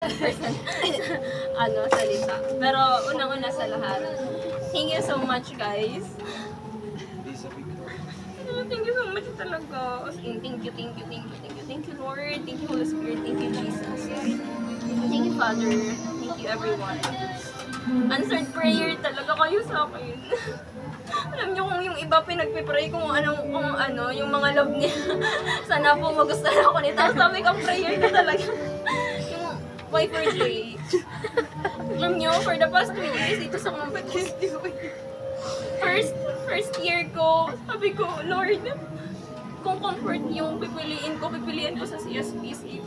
person salita. Pero unang-una sa lahat, thank you so much guys. Thank you so much talaga. Thank you Lord, thank you Holy Spirit, thank you Jesus. Thank you Father, thank you everyone. Answered prayer talaga kayo sa akin. Alam niyo kung yung iba pinagpipray kung ano, yung mga love niya. Sana po magustuhan ako nito. Sabi ko prayer ko talaga. Yung Y4J. Alam niyo, for the past 2 years dito sa competition. First year ko, sabi ko, Lord, kung comfort yung pipiliin ko sa CSPC.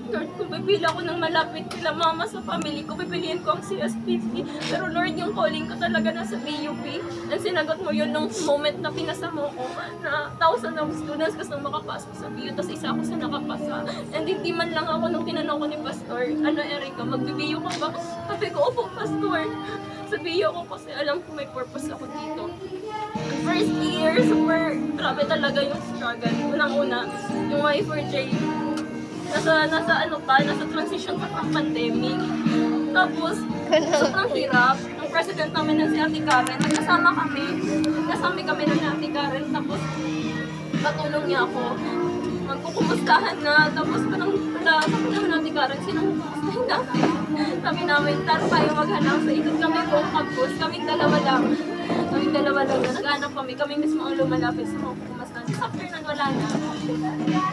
Lord, kung pipili ako ng malapit kila mama sa family ko, pipiliin ko ang CSPC. Pero Lord, yung calling ko talaga nasa BUP. And sinagot mo yun nung moment na pinasa mo ko na thousands of students gustong makapasok sa BU, tapos isa ako sa nakapasa. And hindi man lang ako nung tinanong ko ni Pastor, Erica, mag-BU ka ba? Sabi ko, opo, Pastor. Sa BU ako kasi alam ko may purpose ako dito. First year, super grabe talaga yung struggle. Unang-una, yung Y4J. Nasa transition pa ng pandemic. Tapos, sobrang hirap. Ang president namin na si Ate Karen, nagkasama kami na ni Ate Karen. Tapos, patulong niya ako. Magkukumustahan na. Tapos, sabi namin Ate Karen, sinong kumustahin natin? Sabi namin, tara tayo maghanap. So, ikot kami buong campus. Kaming dalawa lang. Naghanap kami mismo ang lumalapit sa mga kumustahan. After nun, wala na.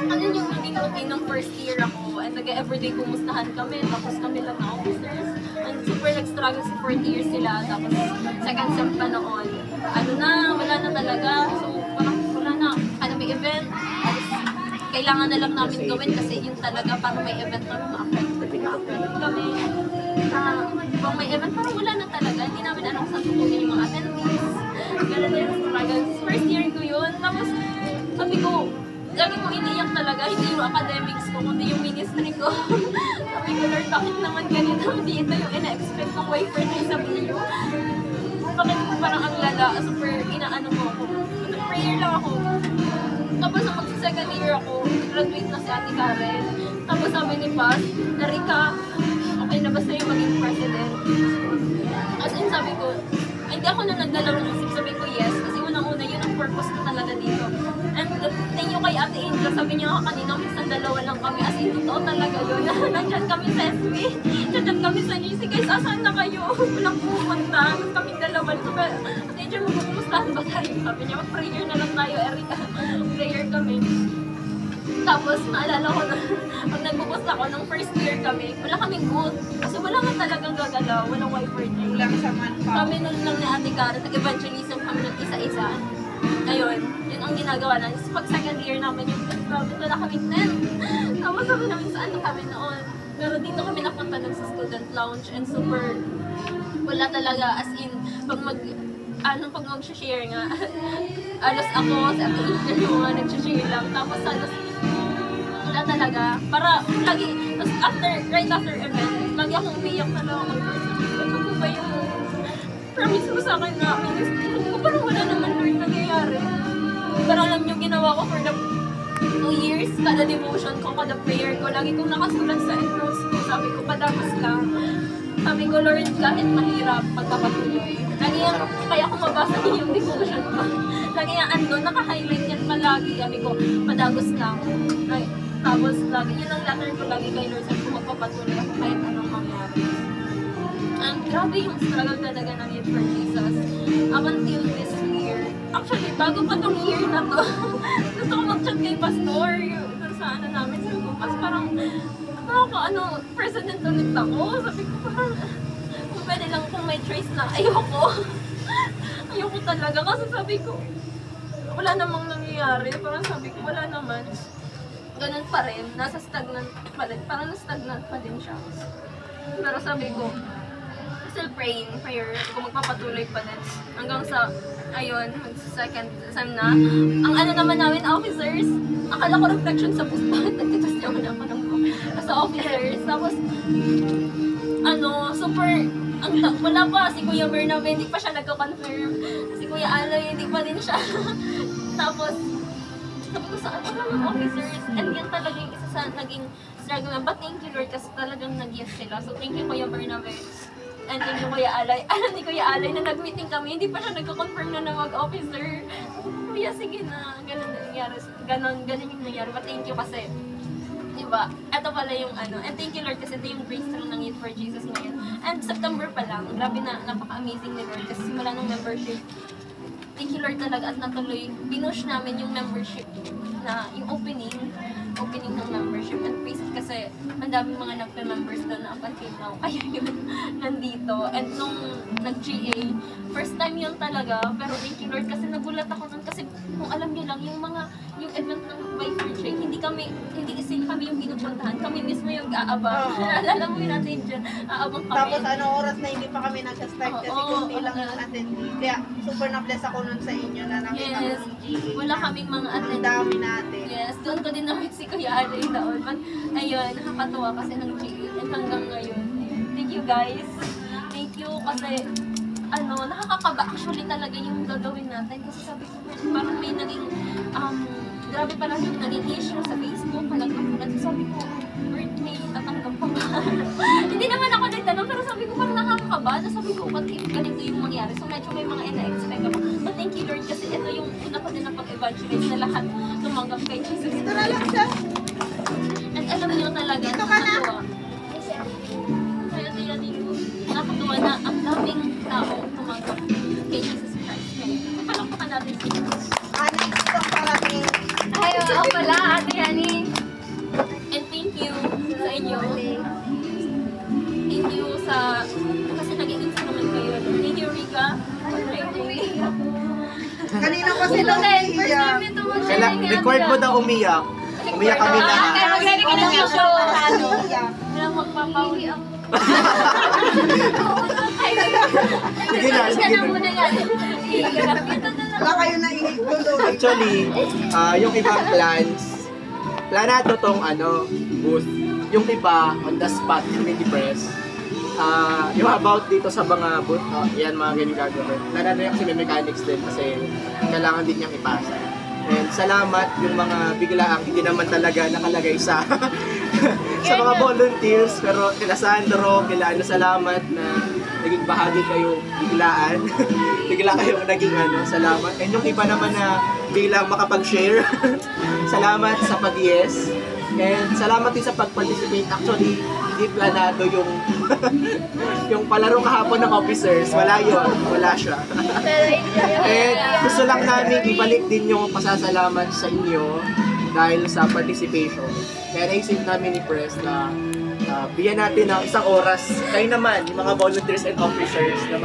Ano yung naging routine ng first year ako, and everyday kumustahan kami, tapos kami lang na officers. And super nag-struggle si 4th year sila, tapos second sem pa noon. Wala na talaga. So parang wala na, may event, kailangan na lang namin gawin kasi yun talaga parang may event na ma-accredit kami. Pag may event, parang wala na talaga. Hindi namin alam kung saan tutunin yung mga attendees. Ganun na yung struggle. First year ko yun, tapos sabi ko, lagi kong iniyak talaga, hindi yung academics ko, kundi yung ministry ko. Sabi ko, Lord, bakit naman ganito? Hindi ito yung ina-expect ng Y4J sa BU. Bakit ko parang ang lala, super inaano mo ako. Prayer lang ako. Tapos nung mag-second year ako, graduate na si Ate Karen. Tapos sabi ni Paz, Erica, okay na ba sa'yo maging president? As in sabi ko, hindi ako na nagdalawang isip, sabi ko yes, kasi unang-una yun ang purpose ko talaga dito. And thank you kay Ate Angel, sabi niya kanina, minsan dalawa lang kami, as in totoo talaga yun. Nandyan kami sa SB, nandyan kami sa GC, guys, asan na kayo? Walang pumunta, kaming dalawa. Sabi, Ate Angel, magkukumustahan ba tayo? Sabi niya, mag-prayer na lang tayo, Erica. Prayer kami. Tapos, naalala ko na, pag nagpupost ako, nung first year kami, wala kaming booth. Kasi wala nga talagang gagalaw, walang Y4J. Lang sa manpower. Kami nun lang ni Ate Karen, nag-evangelism kami ng isa-isa. Ayun, yun ang ginagawa namin. Pag second year namin yung wala kaming tent. Tapos sabi namin, saan na kami noon? Pero dito kami napunta nun sa student lounge and super, wala talaga, as in, pag mag-share nga, alos ako, si Ate Angel yung mga nag-share lang. Tapos alos, wala talaga. Para lagi, tapos right after event, lagi akong umiyak na lang ako. Ano ko ba yung promise mo sa akin na ministry ko? Parang wala naman Lord nangyayari. Pero alam niyo, ginawa ko for the 2 years, kada devotion ko, kada prayer ko, lagi kong nakasulat sa notes ko. Sabi ko, padagos lang. Sabi ko, Lord, kahit mahirap, pagkapatuloy. Lagi yan, kaya ko mabasa din yung devotion ko. Lagi yan, naka-highlight yan palagi. Sabi ko, padagos lang. Tapos lagi, yun ang letter ko lagi kay Lord, sabi ko magpapatuloy ako kahit anong mangyari. And grabe yung struggle talaga ng Youth for Jesus. Up until this year. Actually, bago pa tong year na to, gusto ko mag-chat kay Pastor. Sa namin, sabi ko, parang president ulit ako. Sabi ko parang, kung pwede lang kung may choice na, ayoko talaga. Kasi sabi ko, wala namang nangyayari. Parang sabi ko, wala naman. Ganun pa rin, nasa stagnant pa rin, parang na-stagnant pa din siya. Pero sabi ko, still praying, prayer, kung magpapatuloy pa din. Hanggang sa, ayun, second sem na. Ang naman namin, officers, akala ko reflection sa bus, bakit nagtitas niya wala ako ng sa officers. Tapos, super, wala pa, si Kuya Bernabe, hindi pa siya nagka-confirm. Si Kuya Aloy, hindi pa din siya. Tapos, sabi ko sa mga officers, and yan talaga yung isa sa naging struggle. But thank you Lord kasi talagang nag-yes sila. So thank you Kuya Bernabe. And thank you Kuya Alay. Alam ni Kuya Alay na nag-meeting kami, hindi pa siya nagko-confirm na mag-officer. Kuya, sige na. Ganun nangyari. Ganun yung nangyari. But thank you kasi diba? Ito pala yung ano. And thank you Lord kasi ito yung breakthrough ng Youth for Jesus ngayon. And September pa lang, grabe na, napaka-amazing ni Lord kasi simula ng membership. Thank you Lord talaga at natuloy, binush namin yung membership na, yung opening ng membership. And praise it kasi ang daming mga nagpe-members doon na up until now. Kaya yun, nandito. And nung nag-GA, first time yun talaga. Pero thank you Lord kasi nagulat ako nun kasi kung alam niyo lang, yung event ng Viper Train, hindi kami yung pinupuntahan. Kami mismo yung aabang. Naalala mo yun natin dyan, aabang kami. Tapos ano oras na hindi pa kami nag-start kasi kunti lang yung attendee. Kaya super na-bless ako nun sa inyo na nakita ko ng GA. Wala kaming mga Ang attendee. dami natin. Yes, doon ko din nakita si Kuya Alay doon. But, ayun, nakakatuwa kasi nag-GA. And hanggang ngayon. Thank you guys. Thank you kasi nakakakaba actually talaga yung gagawin natin. Kasi sabi ko, parang may naging, grabe pala yung naging issue sa Facebook. Palagpagulat. Sabi ko, Lord, may tatanggap pa ba? Hindi naman ako nagtanong, pero sabi ko parang nakakakaba. Na sabi ko, what if ganito yung mangyari? So medyo may mga ina-expect ako. But thank you Lord kasi ito yung una ko din na pag-evangelize na lahat tumanggap kay Jesus. Ito na lang siya. And alam niyo talaga, Dito ka na. nakakatuwa. Kaya tila dito, nakakatuwa na ang daming tao tumanggap kay Jesus Christ. Ngayon, palakpakan natin si Jesus. Next song para kay Ay, oo pala, Ate Yani. And thank you sa inyo. Thank you sa, kasi nag-i-insta naman kayo. Thank you, Rika. Kanina kasi Ito daw din, first umiiyak. time ito mag-share ng Record mo daw umiyak. Umiyak kami Kaya lahat. mag-share ka ng video. Umiiyak. Wala magpapawin. Sige na, sige na. muna yan. Ito na lang. Wala kayo nainig tuloy. Actually, yung ibang planado tong booth. Yung iba, on the spot, community press. Yung about dito sa mga booth, yan mga ganyan gagawin. Planado yan kasi may mechanics din kasi kailangan din niyang ipasa. And salamat yung mga biglaang hindi naman talaga nakalagay sa sa mga volunteers, pero kila Sandro, kila salamat na naging bahagi kayo biglaan. Bigla kayong naging salamat. And yung iba naman na biglang makapag-share, salamat sa pag-yes. And salamat din sa pag-participate. Actually, hindi planado yung yung palaro kahapon ng officers. Wala yun. Wala siya. And gusto lang namin ibalik din yung pasasalamat sa inyo dahil sa participation. Kaya naisip namin ni Press na bigyan natin ng isang oras. Kayo naman, yung mga volunteers and officers na